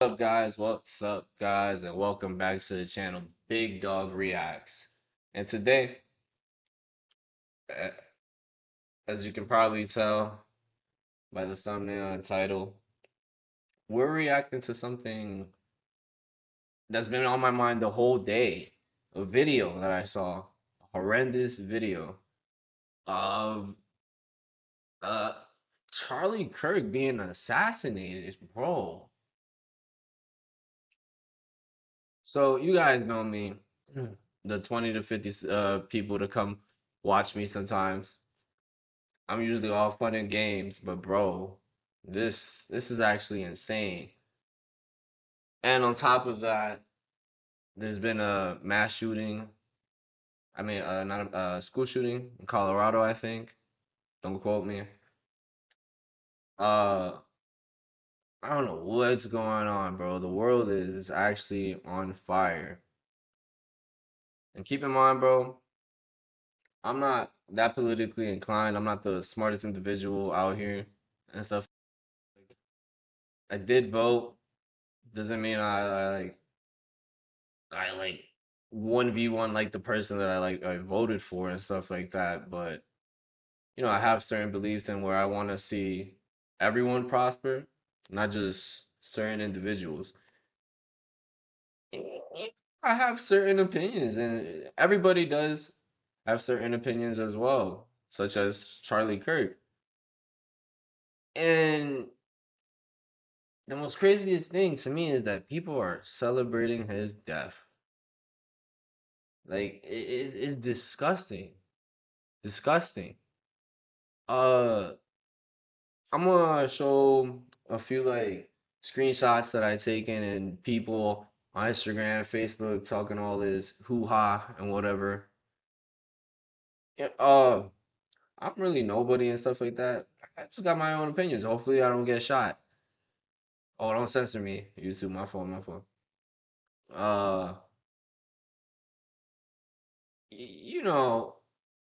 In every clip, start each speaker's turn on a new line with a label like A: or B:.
A: What's up, guys? And welcome back to the channel Big Dog Reacts. And today, uh, as you can probably tell by the thumbnail and title, we're reacting to something that's been on my mind the whole day. A video that I saw, a horrendous video of uh Charlie Kirk being assassinated, bro. So you guys know me, the 20 to 50 people to come watch me sometimes. I'm usually all fun and games, but bro, this is actually insane. And on top of that, there's been a mass shooting. I mean, not a school shooting in Colorado, I think. Don't quote me. Uh, I don't know what's going on, bro. The world is actually on fire. And keep in mind, bro, I'm not that politically inclined. I'm not the smartest individual out here and stuff. I did vote. Doesn't mean I like 1v1 like the person that I voted for and stuff like that. But I have certain beliefs in where I want to see everyone prosper, not just certain individuals. I have certain opinions, and everybody does have certain opinions as well, such as Charlie Kirk. And the most craziest thing to me is that people are celebrating his death. Like it's disgusting. Disgusting. Uh I'm gonna show a few like screenshots that I taken and people on Instagram, Facebook talking all this hoo-ha and whatever. Yeah, I'm really nobody and stuff like that. I just got my own opinions. Hopefully I don't get shot. Oh, don't censor me. YouTube, my phone, my phone. Uh you know,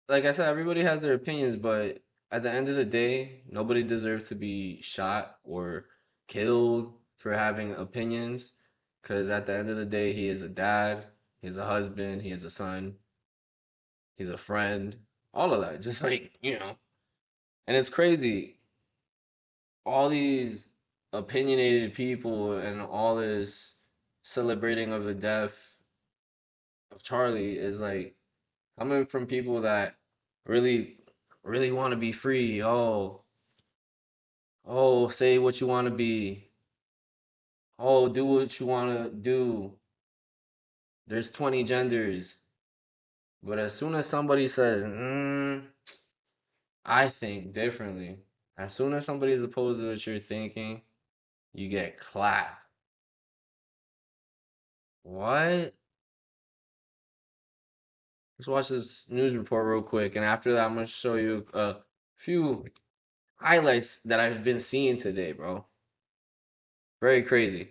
A: like I said, everybody has their opinions, but at the end of the day, nobody deserves to be shot or killed for having opinions. Because at the end of the day, he is a dad, he's a husband, he is a son, he's a friend, all of that. Just like. And it's crazy. All these opinionated people and all this celebrating of the death of Charlie is like coming from people that really, really want to be free. Oh, say what you want to be. Oh, do what you want to do. There's 20 genders. But as soon as somebody says, I think differently, as soon as somebody's opposed to what you're thinking, you get clapped. What? Let's watch this news report real quick. And after that, I'm going to show you a few highlights that I've been seeing today, bro. Very crazy.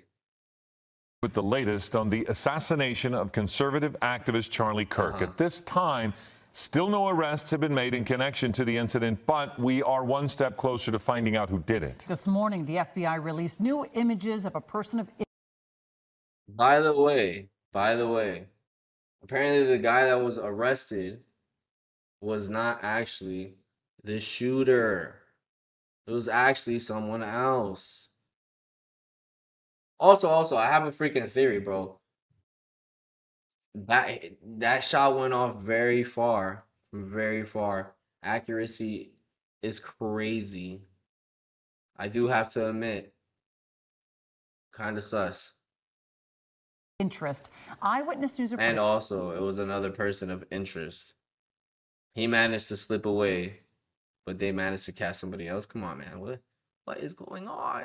B: With the latest on the assassination of conservative activist Charlie Kirk. At this time, still no arrests have been made in connection to the incident, but we are one step closer to finding out who did it.
C: This morning, the FBI released new images of a person of...
A: By the way, apparently the guy that was arrested was not actually the shooter. It was actually someone else. Also, I have a freaking theory, bro. That shot went off very far, very far. Accuracy is crazy. I do have to admit, kind of sus.
C: Interest. Eyewitness news report.
A: And also, it was another person of interest. He managed to slip away, but they managed to catch somebody else. Come on, man. What is going on?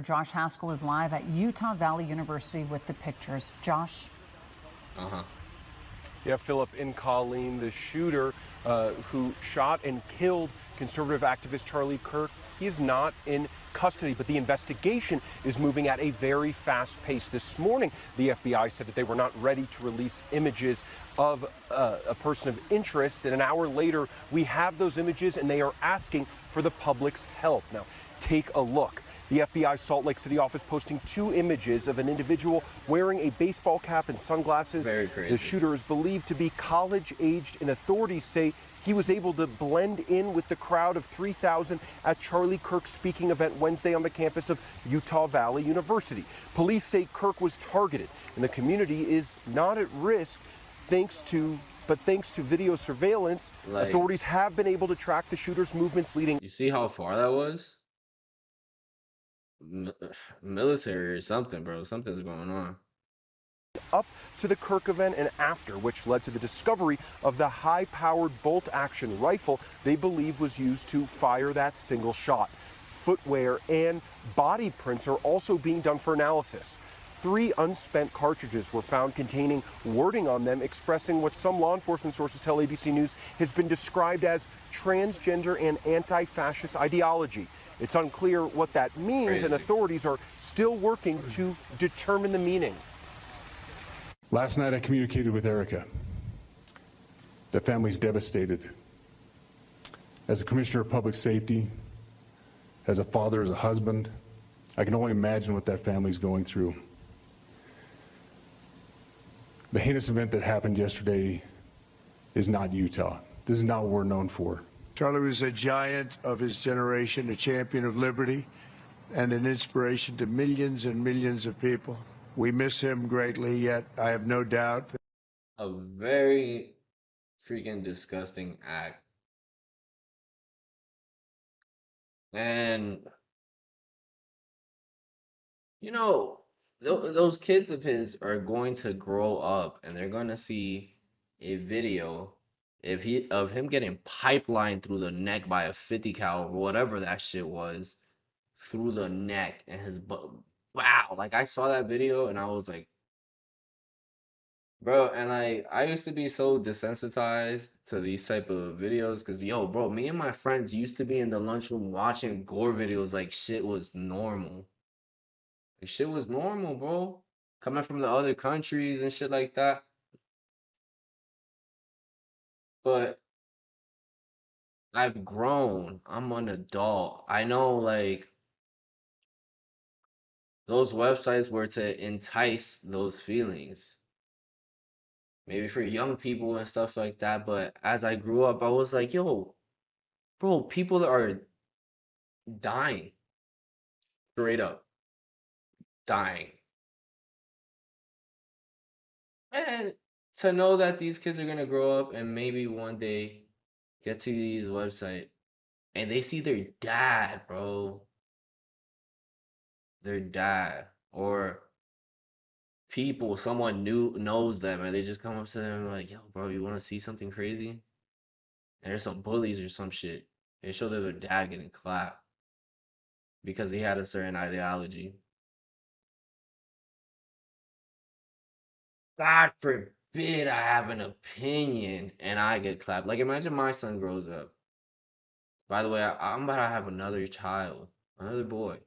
C: Josh Haskell is live at Utah Valley University with the pictures. Josh?
D: Yeah, Philip, in Colleen, the shooter who shot and killed conservative activist Charlie Kirk, he is not in custody, but the investigation is moving at a very fast pace. This morning, the FBI said that they were not ready to release images of a person of interest, and an hour later, we have those images, and they are asking for the public's help. Now, take a look. The FBI Salt Lake City office posting 2 images of an individual wearing a baseball cap and sunglasses.
A: Very crazy.
D: The shooter is believed to be college-aged, and authorities say he was able to blend in with the crowd of 3,000 at Charlie Kirk's speaking event Wednesday on the campus of Utah Valley University. Police say Kirk was targeted, and the community is not at risk thanks to video surveillance.
A: Like,
D: authorities have been able to track the shooter's movements leading.
A: You see how far that was? Military or something, bro. Something's going on.
D: Up to the Kirk event and after, which led to the discovery of the high-powered bolt-action rifle they believe was used to fire that single shot. Footwear and body prints are also being done for analysis. 3 unspent cartridges were found containing wording on them expressing what some law enforcement sources tell ABC News has been described as transgender and anti-fascist ideology. It's unclear what that means,
A: Crazy.
D: and authorities are still working to determine the meaning.
E: Last night I communicated with Erica. The family's devastated. As a commissioner of public safety, as a father, as a husband, I can only imagine what that family's going through. The heinous event that happened yesterday is not Utah. This is not what we're known for.
F: Charlie was a giant of his generation, a champion of liberty, and an inspiration to millions and millions of people. We miss him greatly, yet I have no doubt that
A: A very freaking disgusting act. And, you know, those kids of his are going to grow up and they're going to see a video of him getting pipelined through the neck by a 50 cal or whatever that shit was, through the neck, and his butt. Wow, like I saw that video and I was like, bro, and like I used to be so desensitized to these type of videos because yo, bro, me and my friends used to be in the lunchroom watching gore videos like shit was normal. Like shit was normal, bro. Coming from the other countries and shit like that. But I've grown. I'm an adult. I know like those websites were to entice those feelings. Maybe for young people and stuff like that. But as I grew up, I was like, yo, bro, people are dying. Straight up. Dying. And to know that these kids are gonna grow up and maybe one day get to these websites and they see their dad, bro. Their dad. Or people, someone new knows them and they just come up to them and like, yo, bro, you wanna see something crazy? And there's some bullies or some shit. They show their dad getting clapped because he had a certain ideology. God forbid I have an opinion and I get clapped. Like, imagine my son grows up. By the way, I'm about to have another child, another boy.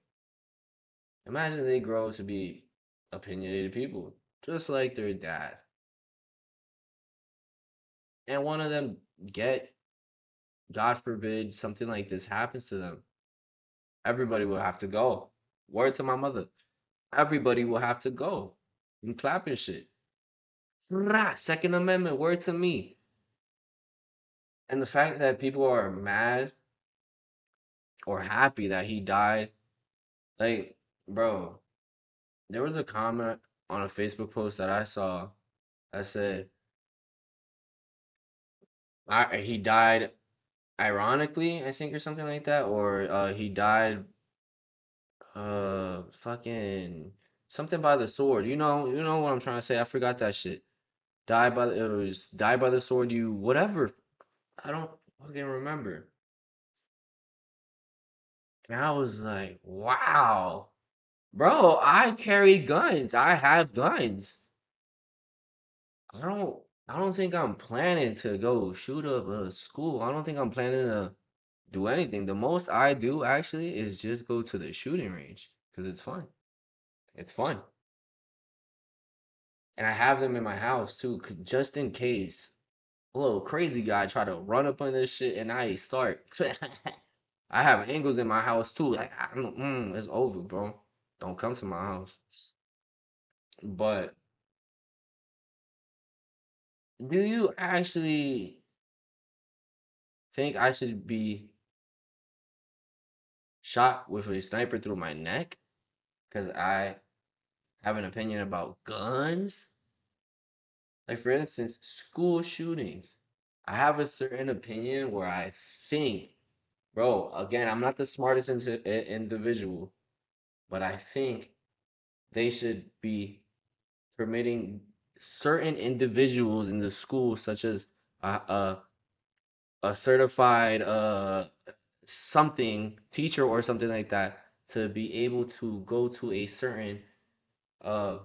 A: Imagine they grow to be opinionated people, just like their dad. And one of them God forbid, something like this happens to them. Everybody will have to go. Word to my mother. Everybody will have to go and clap and shit. Second Amendment, word to me. And the fact that people are mad or happy that he died, like, bro, there was a comment on a Facebook post that I saw that said, he died ironically, I think, or something like that, or he died, fucking something by the sword. You know what I'm trying to say. I forgot that shit. It was die by the sword. You whatever. I don't fucking remember. And I was like, wow, bro. I carry guns. I have guns. I don't think I'm planning to go shoot up a school. I don't think I'm planning to do anything. The most I do actually is just go to the shooting range because it's fun. It's fun. And I have them in my house too, just in case a little crazy guy try to run up on this shit and I start I have angles in my house too. Like, it's over, bro. Don't come to my house. But do you actually think I should be shot with a sniper through my neck because I have an opinion about guns? Like, for instance, school shootings. I have a certain opinion where I think, bro, again, I'm not the smartest individual, but I think they should be permitting certain individuals in the school, such as a, a certified something teacher or something like that, to be able to go to a certain uh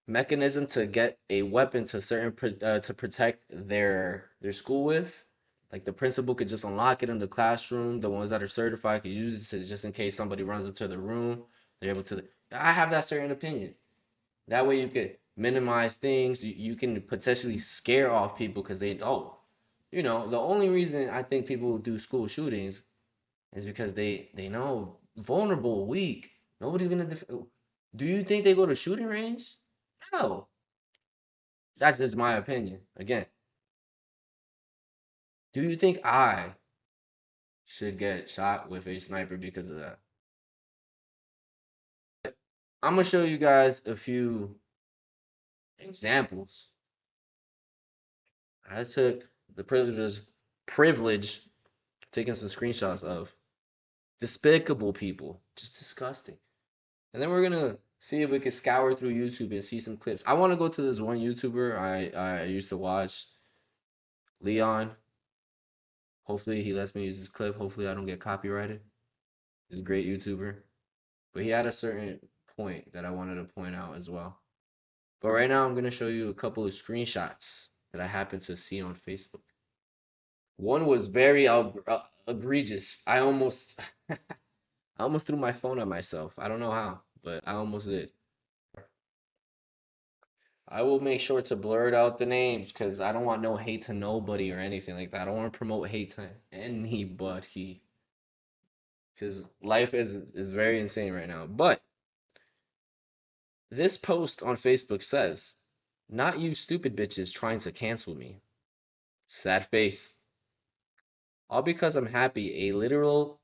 A: mechanism to get a weapon to to protect their school with. Like the principal could just unlock it in the classroom. The ones that are certified could use it just in case somebody runs into the room. They're able to. I have that certain opinion. That way you could minimize things. You can potentially scare off people because the only reason I think people do school shootings is because they know vulnerable, weak. Nobody's gonna. Do you think they go to shooting range? No. That's just my opinion. Again, do you think I should get shot with a sniper because of that? I'm gonna show you guys a few examples. I took the privilege taking some screenshots of despicable people, just disgusting. And then we're gonna see if we can scour through YouTube and see some clips. I want to go to this one YouTuber I used to watch, Leon. Hopefully he lets me use this clip. Hopefully I don't get copyrighted. He's a great YouTuber. But he had a certain point that I wanted to point out as well. But right now, I'm going to show you a couple of screenshots that I happened to see on Facebook. One was very egregious. I almost, I almost threw my phone at myself. I don't know how, but I almost did. I will make sure to blur out the names because I don't want no hate to nobody or anything like that. I don't want to promote hate to anybody because life is very insane right now. But this post on Facebook says, "Not you stupid bitches trying to cancel me." Sad face. All because I'm happy a literal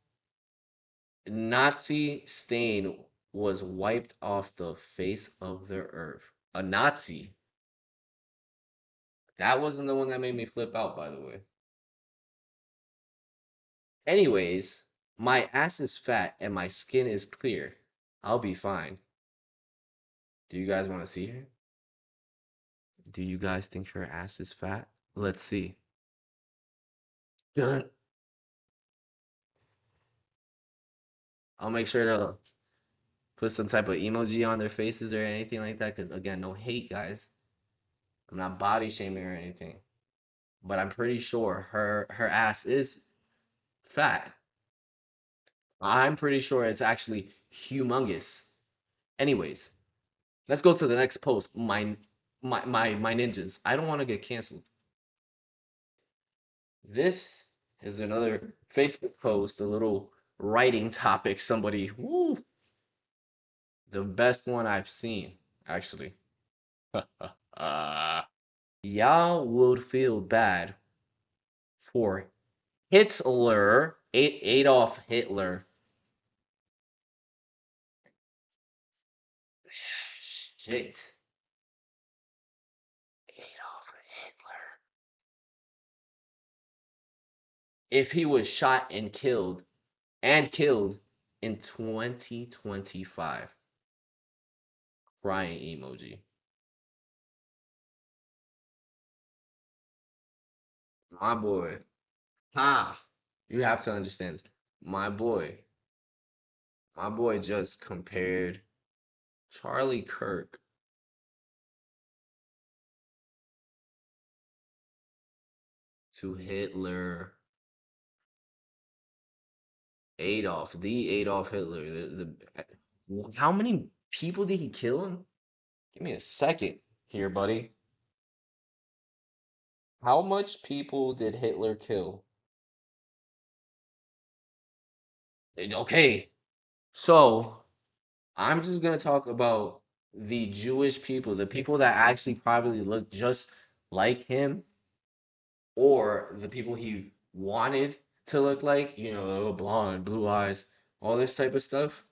A: Nazi stain was wiped off the face of the earth. A Nazi. That wasn't the one that made me flip out, by the way. Anyways, my ass is fat and my skin is clear. I'll be fine. Do you guys want to see her? Do you guys think her ass is fat? Let's see. Dun. I'll make sure to put some type of emoji on their faces or anything like that. Because again, no hate, guys. I'm not body shaming or anything. But I'm pretty sure her ass is fat. I'm pretty sure it's actually humongous. Anyways, let's go to the next post. My ninjas. I don't want to get canceled. This is another Facebook post, a little writing topic. Somebody, woo, the best one I've seen, actually. Y'all would feel bad for Hitler, Adolf Hitler. Shit. Adolf Hitler. If he was shot and killed in 2025. Crying emoji. My boy. Ha! You have to understand this. My boy just compared Charlie Kirk to Hitler. The Adolf Hitler. How many people did he kill? Give me a second here, buddy. How much people did Hitler kill? Okay, so I'm just gonna talk about the Jewish people, the people that actually probably look just like him, or the people he wanted to look like, little blonde, blue eyes, all this type of stuff.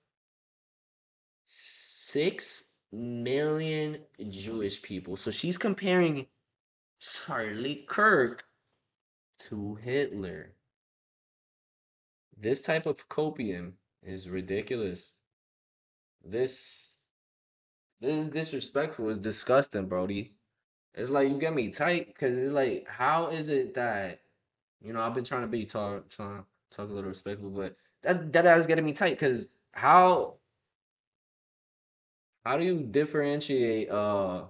A: 6 million Jewish people. So she's comparing Charlie Kirk to Hitler. This type of copium is ridiculous. This this is disrespectful. It's disgusting, Brody. It's like you get me tight because it's like, how is it that I've been trying to trying to talk a little respectful, but that is getting me tight because how do you differentiate a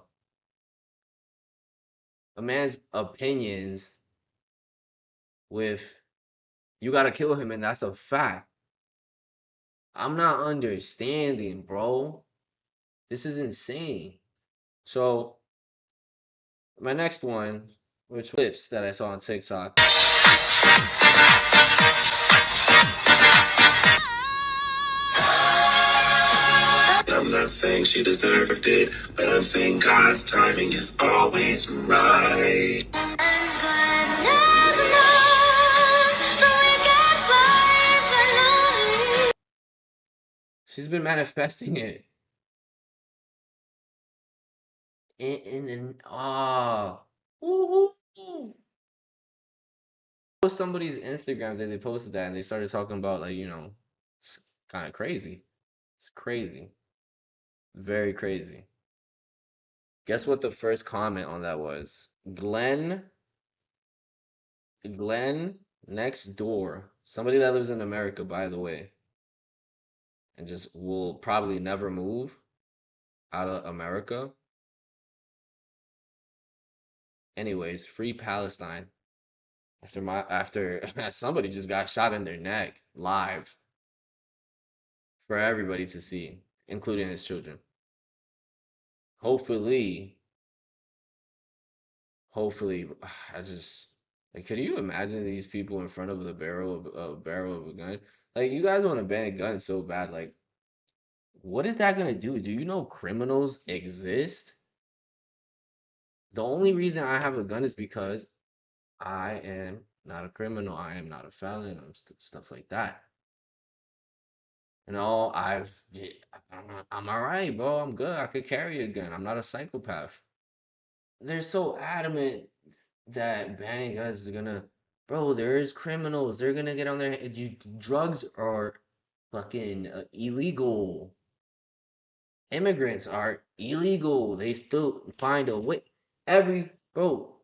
A: man's opinions with you gotta kill him and that's a fact? I'm not understanding, bro. This is insane. So my next one, which clips that I saw on TikTok.
G: I'm not saying she deserved it, but I'm saying God's timing is always right. And goodness knows the wicked's lives are lonely.
A: She's been manifesting it. Ooh. Somebody's Instagram that they posted that and they started talking about like, it's kind of crazy. It's crazy. Very crazy. Guess what the first comment on that was? Glenn next door. Somebody that lives in America, by the way, and just will probably never move out of America. Anyways, free Palestine. After somebody just got shot in their neck live for everybody to see, including his children. Hopefully, I just like, could you imagine these people in front of the barrel of a gun? Like, you guys want to ban guns so bad. Like, what is that gonna do? Do you know criminals exist? The only reason I have a gun is because I am not a criminal. I am not a felon. Stuff like that. I'm all right, bro. I'm good. I could carry a gun. I'm not a psychopath. They're so adamant that banning guns is gonna, bro. There is criminals. They're gonna get on their head. Drugs are fucking illegal. Immigrants are illegal. They still find a way. Bro,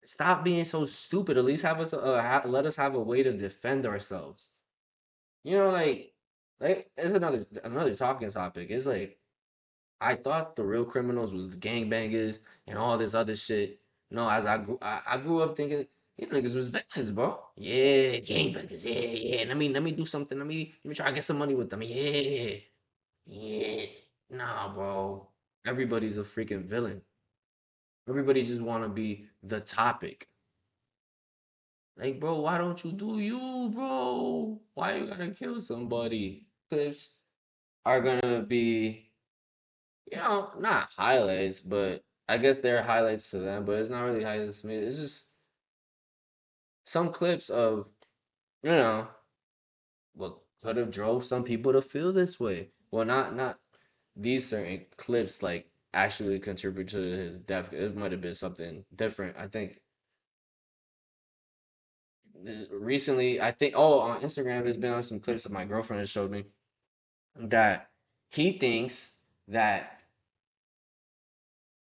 A: stop being so stupid. At least let us have a way to defend ourselves. Like it's another talking topic. It's like I thought the real criminals was the gangbangers and all this other shit. No, as I grew up thinking these niggas was villains, bro. Yeah, gangbangers. Yeah, yeah. Let me do something. Let me try to get some money with them. Yeah, yeah. Nah, bro. Everybody's a freaking villain. Everybody just want to be the topic. Like, bro, why don't you do you, bro? Why you gotta kill somebody? Clips are gonna be, not highlights, but I guess they're highlights to them, but it's not really highlights to me. It's just some clips of, you know, what could have drove some people to feel this way. Well, not these certain clips like actually contribute to his death. It might have been something different. I think recently, on Instagram, there's been on some clips that my girlfriend has showed me that he thinks that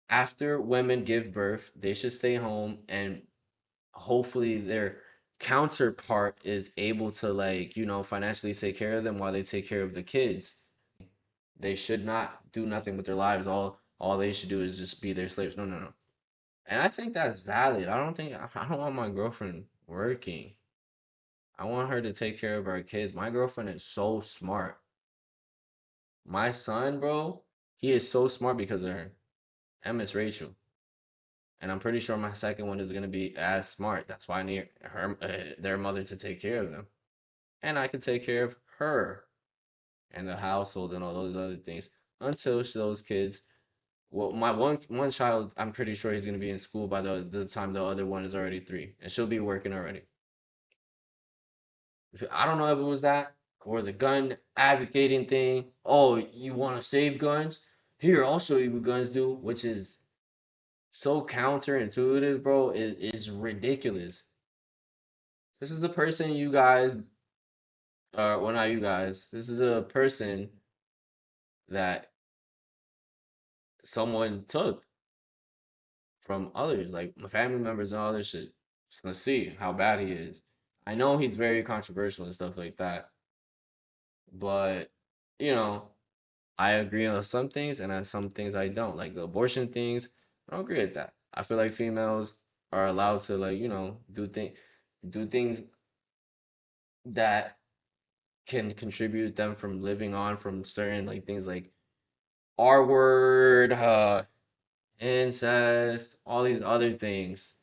A: after women give birth, they should stay home and hopefully their counterpart is able to, like, financially take care of them while they take care of the kids. They should not do nothing with their lives. All they should do is just be their slaves. No, no, no. And I think that's valid. I don't want my girlfriend working. I want her to take care of our kids. My girlfriend is so smart. My son, bro, he is so smart because of her. And Miss Rachel. And I'm pretty sure my second one is gonna be as smart. That's why I need their mother to take care of them. And I can take care of her and the household and all those other things until those kids. Well, my one child, I'm pretty sure he's gonna be in school by the time the other one is already 3, and she'll be working already. I don't know if it was that or the gun advocating thing. Oh, you want to save guns? Here, I'll show you what guns do, which is so counterintuitive, bro. It is ridiculous. This is the person you guys, well, not you guys. This is the person that someone took from others, like my family members and all this shit. Let's see how bad he is. I know he's very controversial and stuff like that, but you know, I agree on some things and on some things I don't. Like the abortion things, I don't agree with that. I feel like females are allowed to like, do things that can contribute them from living on from certain like things like R word, incest, all these other things.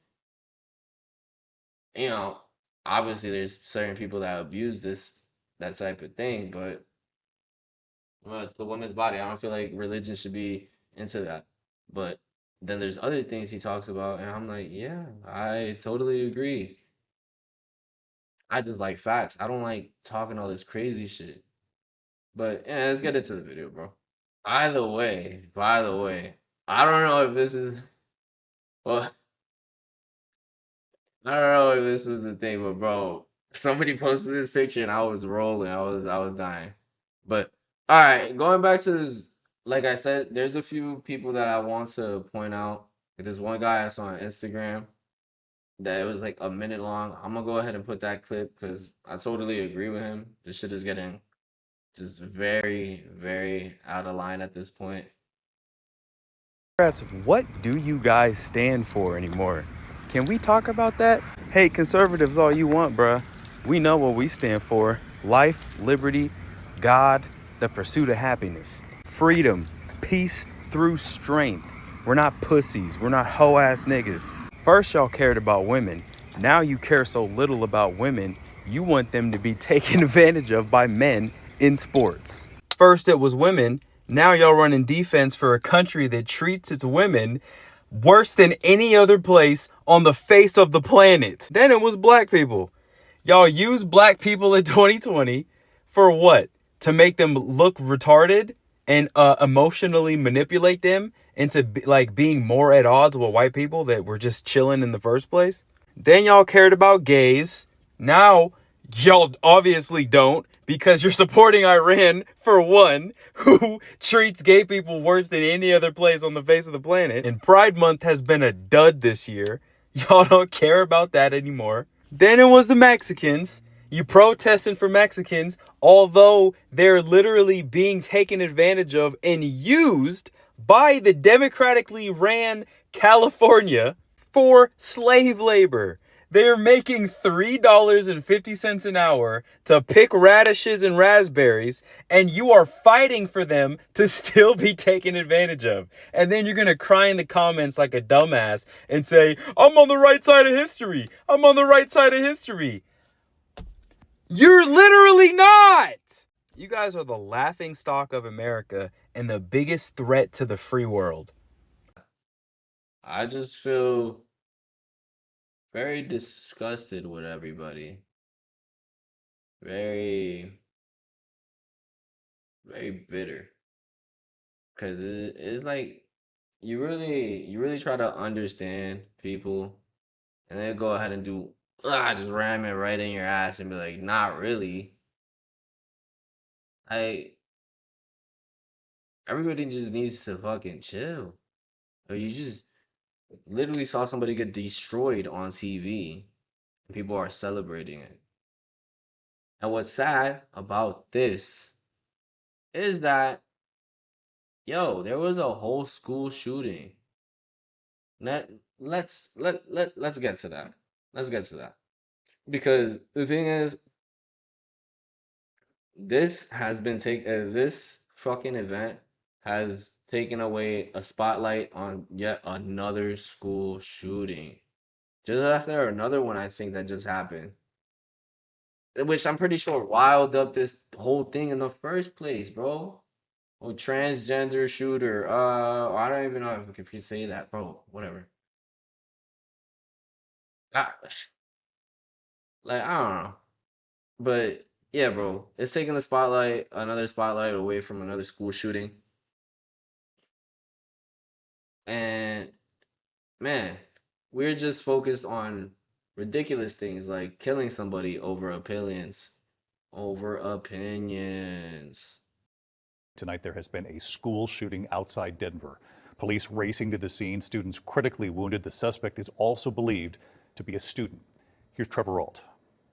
A: You know, obviously there's certain people that abuse that type of thing, but well, it's the woman's body. I don't feel like religion should be into that. But then there's other things he talks about, and I'm like, yeah, I totally agree. I just like facts. I don't like talking all this crazy shit. But yeah, let's get into the video, bro. By the way, I don't know if this is well, I don't know if this was the thing, but bro, somebody posted this picture and I was rolling. I was dying. But all right, going back to this, like I said, there's a few people that I want to point out. Like this one guy I saw on Instagram that it was like a minute long. I'm gonna go ahead and put that clip because I totally agree with him. This shit is getting just very, very out of line at this point.
H: What do you guys stand for anymore? Can we talk about that? Hey, conservatives all you want, bruh. We know what we stand for. Life, liberty, God, the pursuit of happiness. Freedom, peace through strength. We're not pussies. We're not hoe-ass niggas. First, y'all cared about women. Now you care so little about women, you want them to be taken advantage of by men in sports. First, it was women. Now y'all running defense for a country that treats its women worse than any other place on the face of the planet. Then it was black people. Y'all use black people in 2020 for what? To make them look retarded and emotionally manipulate them into being more at odds with white people that were just chilling in the first place. Then y'all cared about gays. Now y'all obviously don't, because you're supporting Iran, for one, who treats gay people worse than any other place on the face of the planet. And Pride Month has been a dud this year. Y'all don't care about that anymore. Then it was the Mexicans. You protesting for Mexicans, although they're literally being taken advantage of and used by the democratically ran California for slave labor. They're making $3.50 an hour to pick radishes and raspberries, and you are fighting for them to still be taken advantage of. And then you're going to cry in the comments like a dumbass and say, I'm on the right side of history. I'm on the right side of history. You're literally not. You guys are the laughing stock of America and the biggest threat to the free world.
A: I just feel very disgusted with everybody. Very, very bitter. Because it's like you really try to understand people and then go ahead and just ram it right in your ass and be like, not really. Everybody just needs to fucking chill. Or you just literally saw somebody get destroyed on TV and people are celebrating it. And what's sad about this is that, there was a whole school shooting. Let's get to that. Let's get to that. Because the thing is, this fucking event has taken away a spotlight on yet another school shooting. Just after another one, I think that just happened. which I'm pretty sure riled up this whole thing in the first place, bro. Oh, transgender shooter. I don't even know if you say that, bro. Whatever. I, I don't know. But yeah, bro, it's taking the spotlight, another spotlight away from another school shooting. And man, we're just focused on ridiculous things like killing somebody over opinions. Over opinions.
I: Tonight, there has been a school shooting outside Denver. Police racing to the scene, students critically wounded. The suspect is also believed to be a student. Here's Trevor Ault.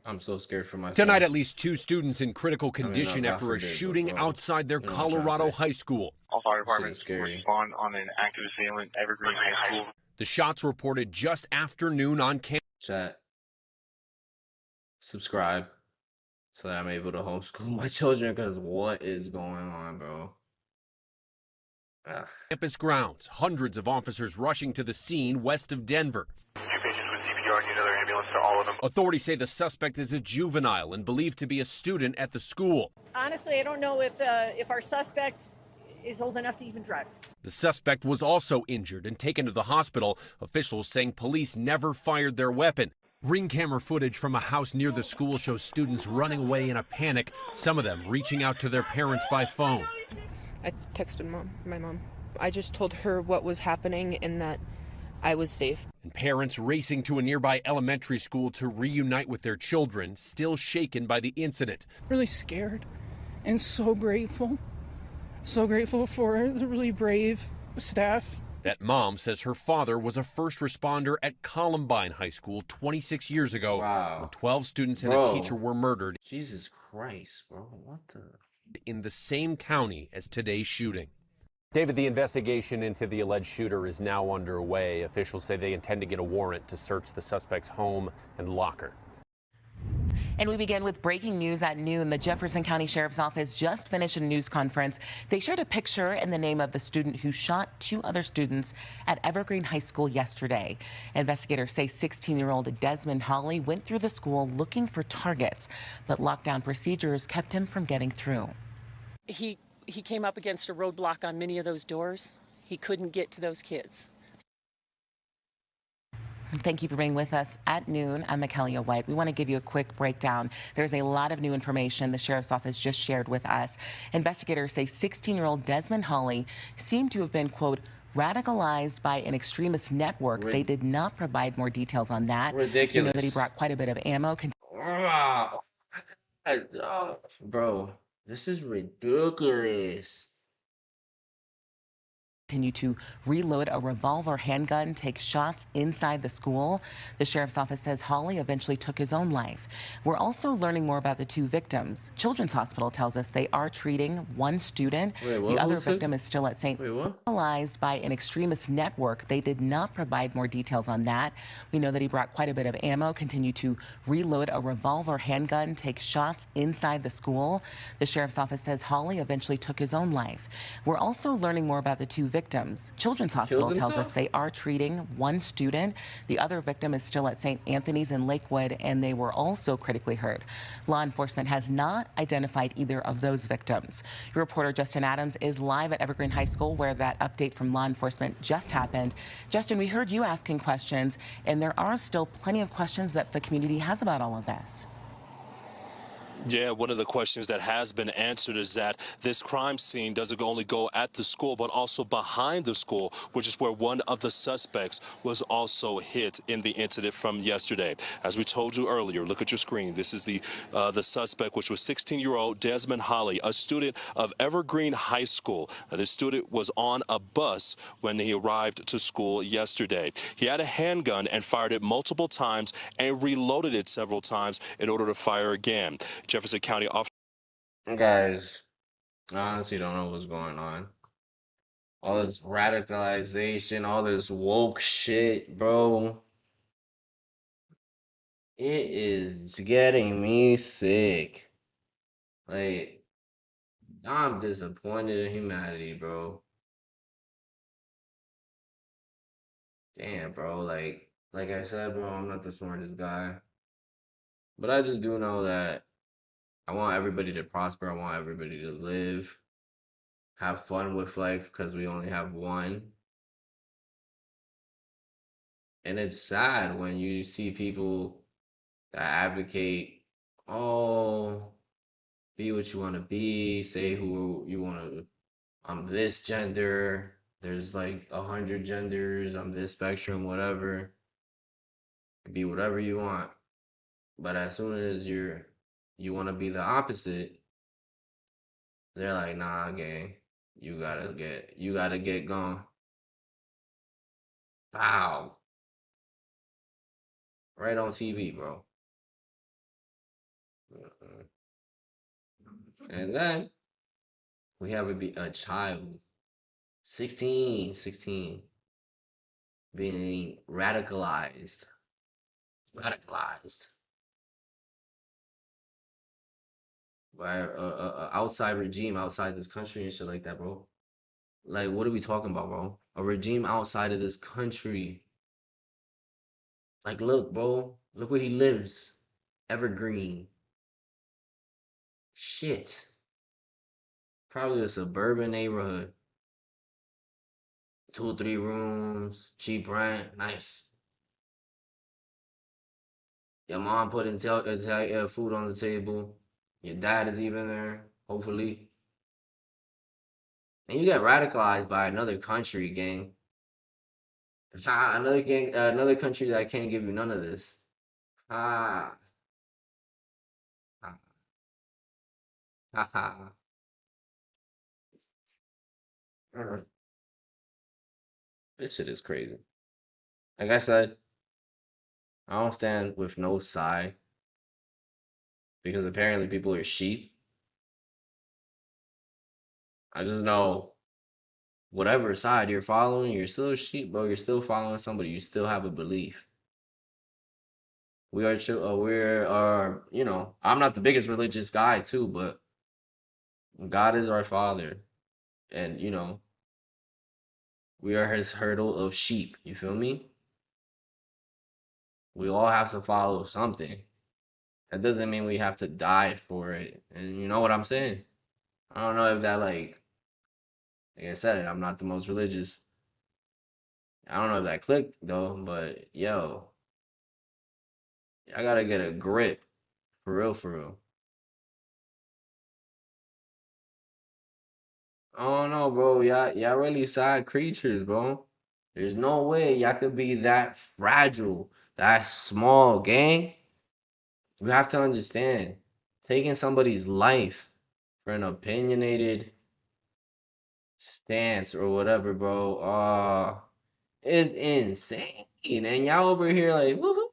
A: I'm so scared for myself.
J: Tonight, at least 2 students in critical condition after a shooting outside their Colorado high school.
K: All fire departments respond on an active assailant, Evergreen High School.
J: The shots reported just after noon on campus.
A: Chat. Subscribe so that I'm able to homeschool my children, because what is going on, bro? Ugh.
J: Campus grounds. Hundreds of officers rushing to the scene west of Denver.
K: 2 patients with CPR, need another ambulance to all of them.
J: Authorities say the suspect is a juvenile and believed to be a student at the school.
L: Honestly, I don't know if our suspect is old enough to even drive.
J: The suspect was also injured and taken to the hospital. Officials saying police never fired their weapon. Ring camera footage from a house near the school shows students running away in a panic, some of them reaching out to their parents by phone.
M: I texted my mom. I just told her what was happening and that I was safe.
J: And parents racing to a nearby elementary school to reunite with their children, still shaken by the incident.
N: Really scared and so grateful. So grateful for the really brave staff.
J: That mom says her father was a first responder at Columbine High School 26 years ago.
A: Wow.
J: When 12 students and a teacher were murdered.
A: Jesus Christ, bro. What the?
J: In the same county as today's shooting.
O: David, the investigation into the alleged shooter is now underway. Officials say they intend to get a warrant to search the suspect's home and locker.
P: And we begin with breaking news at noon. The Jefferson County Sheriff's Office just finished a news conference. They shared a picture and the name of the student who shot 2 other students at Evergreen High School yesterday. Investigators say 16-year-old Desmond Holly went through the school looking for targets, but lockdown procedures kept him from getting through.
L: He came up against a roadblock on many of those doors. He couldn't get to those kids.
P: Thank you for being with us at noon. I'm Mikaela White. We want to give you a quick breakdown. There's a lot of new information the Sheriff's Office just shared with us. Investigators say 16-year-old Desmond Holly seemed to have been, quote, radicalized by an extremist network. They did not provide more details on that.
A: Ridiculous.
P: You know that he brought quite a bit of ammo.
A: Bro, this is ridiculous.
P: Continue to reload a revolver handgun, take shots inside the school. The Sheriff's Office says Holly eventually took his own life. We're also learning more about the 2 victims. Children's Hospital tells us they are treating 1 student. The other victim is still at St. Radicalized by an extremist network. They did not provide more details on that. We know that he brought quite a bit of ammo, continue to reload a revolver handgun, take shots inside the school. The Sheriff's Office says Holly eventually took his own life. We're also learning more about the 2 victims. Children's Hospital tells us they are treating 1 student. The other victim is still at St. Anthony's in Lakewood, and they were also critically hurt. Law enforcement has not identified either of those victims. Your reporter Justin Adams is live at Evergreen High School, where that update from law enforcement just happened. Justin, we heard you asking questions, and there are still plenty of questions that the community has about all of this.
Q: Yeah, one of the questions that has been answered is that this crime scene doesn't only go at the school, but also behind the school, which is where one of the suspects was also hit in the incident from yesterday. As we told you earlier, look at your screen. This is the suspect, which was 16-year-old Desmond Holly, a student of Evergreen High School. Now, this student was on a bus when he arrived to school yesterday. He had a handgun and fired it multiple times and reloaded it several times in order to fire again. Jefferson County officer.
A: Guys, I honestly don't know what's going on. All this radicalization, all this woke shit, bro. It is getting me sick. Like, I'm disappointed in humanity, bro. Damn, bro. Like I said, bro, I'm not the smartest guy. But I just do know that I want everybody to prosper. I want everybody to live, have fun with life because we only have one. And it's sad when you see people that advocate, oh, be what you want to be, say who you want to, I'm this gender, there's like 100 genders, I'm this spectrum, whatever. Be whatever you want. But as soon as you want to be the opposite, they're like, nah, gang, you gotta get gone. Wow. Right on TV, bro. Uh-uh. And then we have a child, 16, being radicalized by a outside regime outside this country and shit like that, bro. Like, what are we talking about, bro? A regime outside of this country. Like, look, bro, look where he lives. Evergreen. Shit. Probably a suburban neighborhood. 2 or 3 rooms, cheap rent, nice. Your mom putting food on the table. Your dad is even there, hopefully. And you get radicalized by another country, gang. Another country that can't give you none of this. Ah, ha, ha, ha. This shit is crazy. Like I said, I don't stand with no side because apparently people are sheep. I just know whatever side you're following, you're still a sheep, bro. You're still following somebody. You still have a belief. I'm not the biggest religious guy too, but God is our father, and we are his herdle of sheep. You feel me? We all have to follow something. That doesn't mean we have to die for it. And you know what I'm saying? I don't know if that like I said, I'm not the most religious. I don't know if that clicked though, but yo, I gotta get a grip. For real, for real. I don't know, bro. Y'all really sad creatures, bro. There's no way y'all could be that fragile, that small, gang. You have to understand, taking somebody's life for an opinionated stance or whatever, bro, is insane. And y'all over here like, woohoo.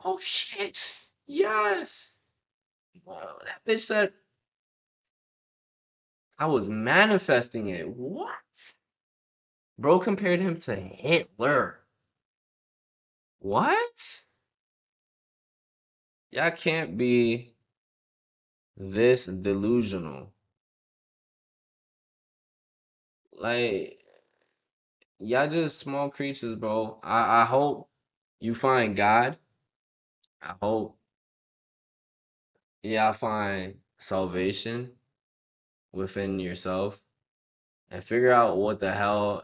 A: Oh shit. Yes. Whoa, that bitch said I was manifesting it. What? Bro compared him to Hitler. What? Y'all can't be this delusional. Like, y'all just small creatures, bro. I hope you find God. I hope y'all find salvation within yourself and figure out what the hell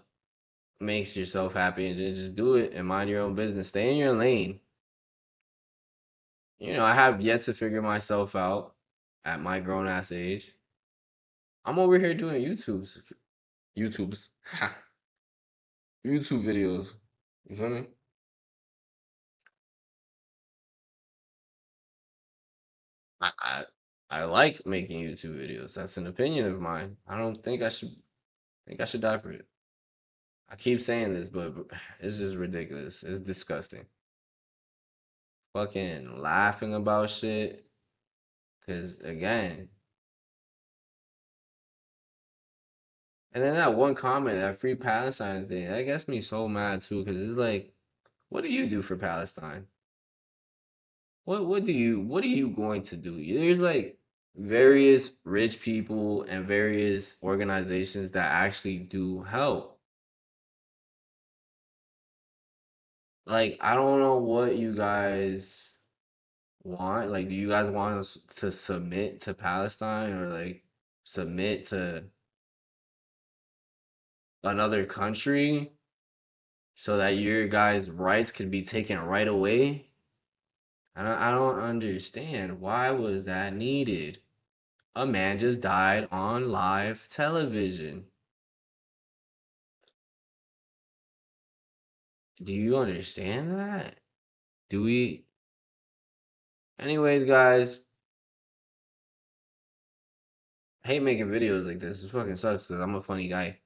A: makes yourself happy and just do it and mind your own business. Stay in your lane. I have yet to figure myself out at my grown ass age. I'm over here doing YouTubes, YouTube videos. You feel me? I like making YouTube videos. That's an opinion of mine. I don't think I should die for it. I keep saying this, but it's just ridiculous. It's disgusting. Fucking laughing about shit. Cause again, and then that one comment, that free Palestine thing, that gets me so mad too. Cause it's like, what do you do for Palestine? What are you going to do? There's like various rich people and various organizations that actually do help. Like, I don't know what you guys want? Like, do you guys want us to submit to Palestine or like submit to another country so that your guys' rights could be taken right away? I don't understand. Why was that needed? A man just died on live television. Do you understand that? Do we? Anyways, guys, I hate making videos like this. It fucking sucks because I'm a funny guy.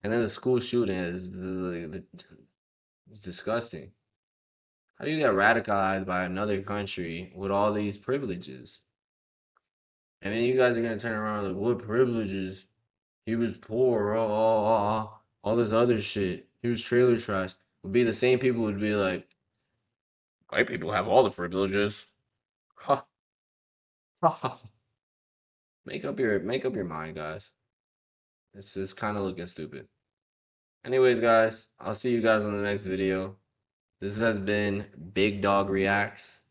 A: And then the school shooting is it's disgusting. How do you get radicalized by another country with all these privileges? And then you guys are gonna turn around like, what privileges? He was poor, all this other shit. He was trailer trash. Would be the same people would be like, white people have all the privileges. Ha ha ha. Make up your mind, guys. It's kind of looking stupid. Anyways, guys, I'll see you guys on the next video. This has been Big Dog Reacts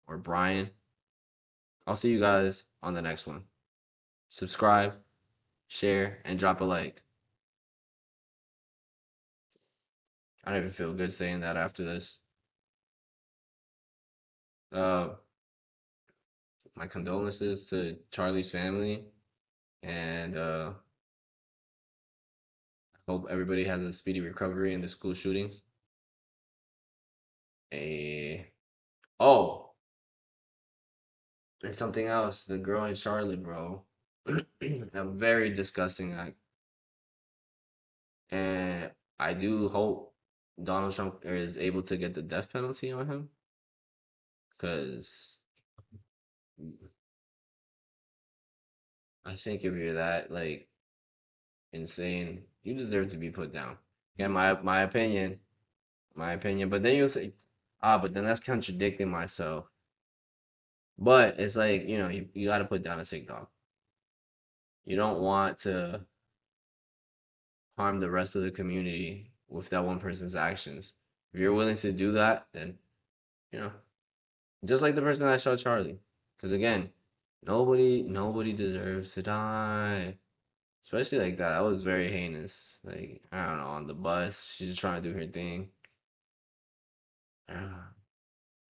A: or Brian. I'll see you guys on the next one. Subscribe, share, and drop a like. I don't even feel good saying that after this. My condolences to Charlie's family, and I hope everybody has a speedy recovery in the school shootings. Oh, and something else. The girl in Charlotte, bro. A very disgusting act. And I do hope Donald Trump is able to get the death penalty on him. Because I think if you're that, like, insane, you deserve to be put down. Again, my opinion. But then you'll say, but then that's contradicting myself. But it's like, you got to put down a sick dog. You don't want to harm the rest of the community with that one person's actions. If you're willing to do that, then, just like the person that shot Charlie. Because again, nobody deserves to die. Especially like that. That was very heinous. Like, I don't know, on the bus, she's just trying to do her thing. I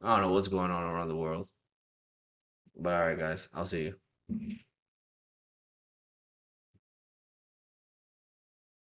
A: don't know what's going on around the world. But alright, guys, I'll see you.